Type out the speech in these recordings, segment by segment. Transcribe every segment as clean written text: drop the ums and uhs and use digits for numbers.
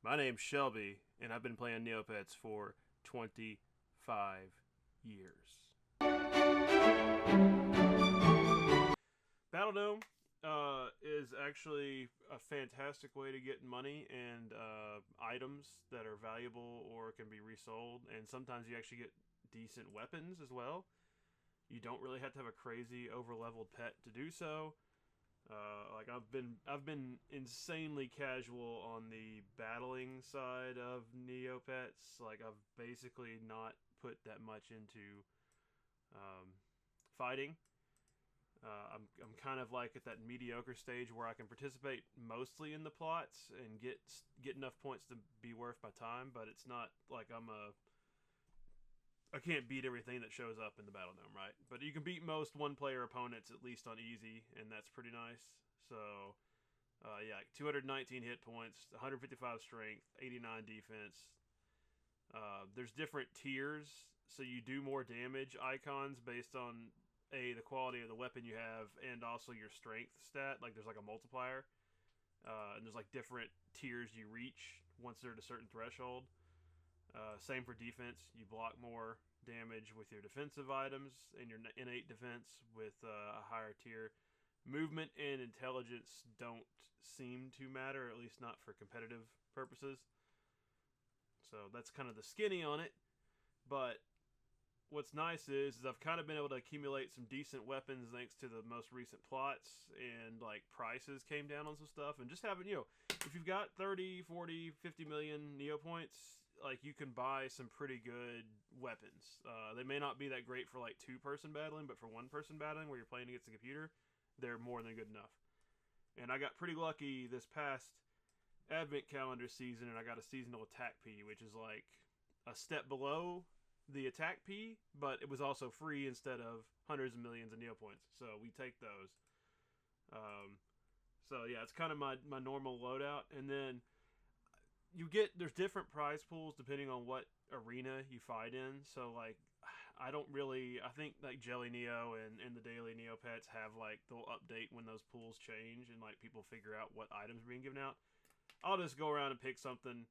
My name's Shelby, and I've been playing Neopets for 25 years. Battledome is actually a fantastic way to get money and items that are valuable or can be resold, and sometimes you actually get decent weapons as well. You don't really have to have a crazy over-leveled pet to do so. I've been insanely casual on the battling side of Neopets. Like I've basically not put that much into um, fighting. I'm kind of like at that mediocre stage where I can participate mostly in the plots and get enough points to be worth my time. But it's not like I can't beat everything that shows up in the Battledome, right? But you can beat most one-player opponents at least on easy, and that's pretty nice. So, yeah, like 219 hit points, 155 strength, 89 defense. There's different tiers, so you do more damage icons based on the quality of the weapon you have, and also your strength stat. Like there's like a multiplier, and there's like different tiers you reach once they're at a certain threshold. Same for defense. You block more damage with your defensive items and your innate defense with a higher tier. Movement and intelligence don't seem to matter, at least not for competitive purposes. So that's kind of the skinny on it. But what's nice is I've kind of been able to accumulate some decent weapons thanks to the most recent plots, and like prices came down on some stuff, and just having, if you've got 30, 40, 50 million Neopoints, like you can buy some pretty good weapons. They may not be that great for like two-person battling, but for one-person battling where you're playing against a computer, they're more than good enough. And I got pretty lucky this past advent calendar season, and I got a seasonal attack P, which is like a step below the attack P, but it was also free instead of hundreds of millions of Neopoints. So we take those. Um, so yeah, it's kind of my normal loadout, and then there's different prize pools depending on what arena you fight in. So like, I think like Jelly Neo and the Daily Neopets have like they'll update when those pools change and like people figure out what items are being given out. I'll just go around and pick something.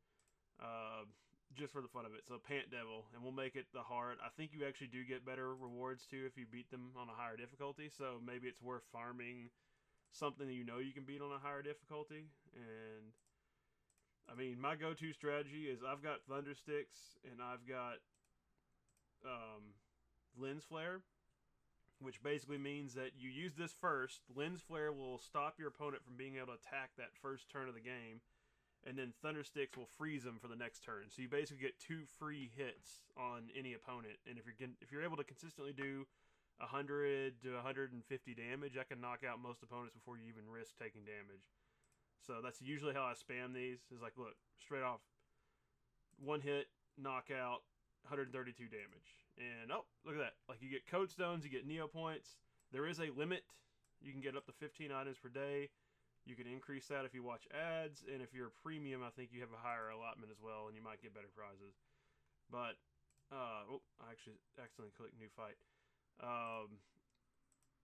Uh, just for the fun of it. So Pant Devil, and we'll make it the hard. I think you actually do get better rewards too if you beat them on a higher difficulty. So maybe it's worth farming something that you can beat on a higher difficulty. And I mean, my go-to strategy is I've got Thunder Sticks and I've got Lens Flare, which basically means that you use this first. Lens Flare will stop your opponent from being able to attack that first turn of the game, and then Thundersticks will freeze them for the next turn. So you basically get 2 free hits on any opponent, and if you're able to consistently do 100 to 150 damage, I can knock out most opponents before you even risk taking damage. So that's usually how I spam these. Is like, look, straight off, one hit, knockout, 132 damage, and oh, look at that! Like you get codestones, you get Neopoints. There is a limit. You can get up to 15 items per day. You can increase that if you watch ads, and if you're a premium, I think you have a higher allotment as well, and you might get better prizes. But, I actually accidentally clicked new fight. Um,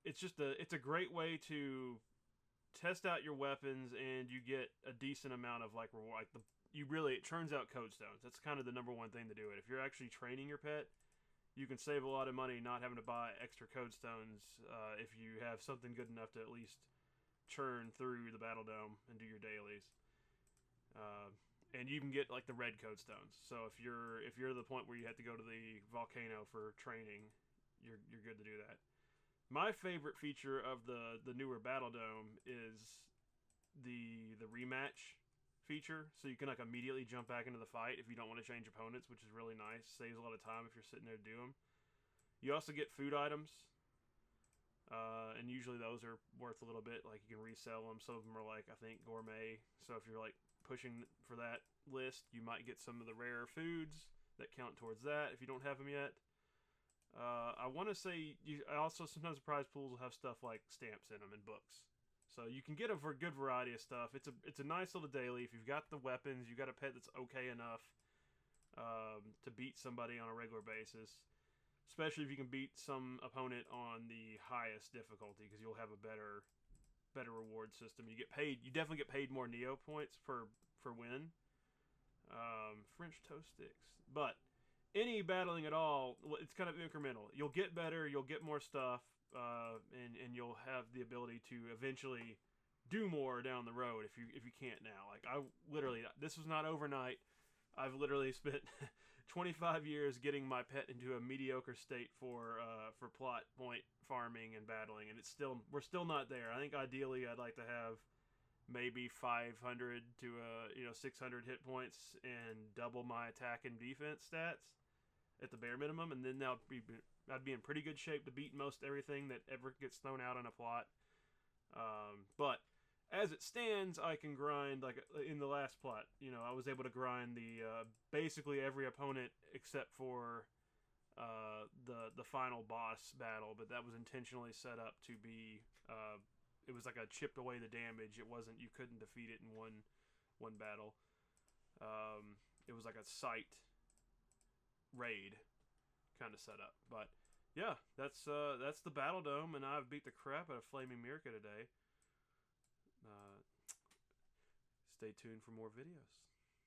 it's a great way to test out your weapons, and you get a decent amount of like reward. It turns out codestones. That's kind of the number one thing to do it. If you're actually training your pet, you can save a lot of money not having to buy extra codestones if you have something good enough to at least churn through the Battledome and do your dailies. Uh, and you can get like the red codestones. So if you're the point where you have to go to the volcano for training, you're good to do that. My favorite feature of the newer Battledome is the rematch feature. So you can like immediately jump back into the fight if you don't want to change opponents, which is really nice. Saves a lot of time if you're sitting there to do them. You also get food items. And usually those are worth a little bit. Like you can resell them. Some of them are like I think gourmet. So if you're like pushing for that list, you might get some of the rare foods that count towards that if you don't have them yet. I want to say I also sometimes the prize pools will have stuff like stamps in them and books. So you can get a good variety of stuff. It's a nice little daily if you've got the weapons, you've got a pet that's okay enough to beat somebody on a regular basis. Especially if you can beat some opponent on the highest difficulty, because you'll have a better reward system. You get paid. You definitely get paid more Neo points per win. French toast sticks. But any battling at all, it's kind of incremental. You'll get better, you'll get more stuff, and you'll have the ability to eventually do more down the road if you can't now. Like I literally, this was not overnight. I've literally spent 25 years getting my pet into a mediocre state for plot point farming and battling, and we're still not there. I think ideally I'd like to have maybe 500 to 600 hit points and double my attack and defense stats at the bare minimum, and then I'd be in pretty good shape to beat most everything that ever gets thrown out on a plot. But as it stands, I can grind, like in the last plot, I was able to grind the basically every opponent except for the final boss battle, but that was intentionally set up to be it was like a chipped away the damage. It wasn't, you couldn't defeat it in one battle. It was like a sight raid kind of setup. But yeah, that's the Battledome, and I've beat the crap out of Flaming Mirka today. Stay tuned for more videos.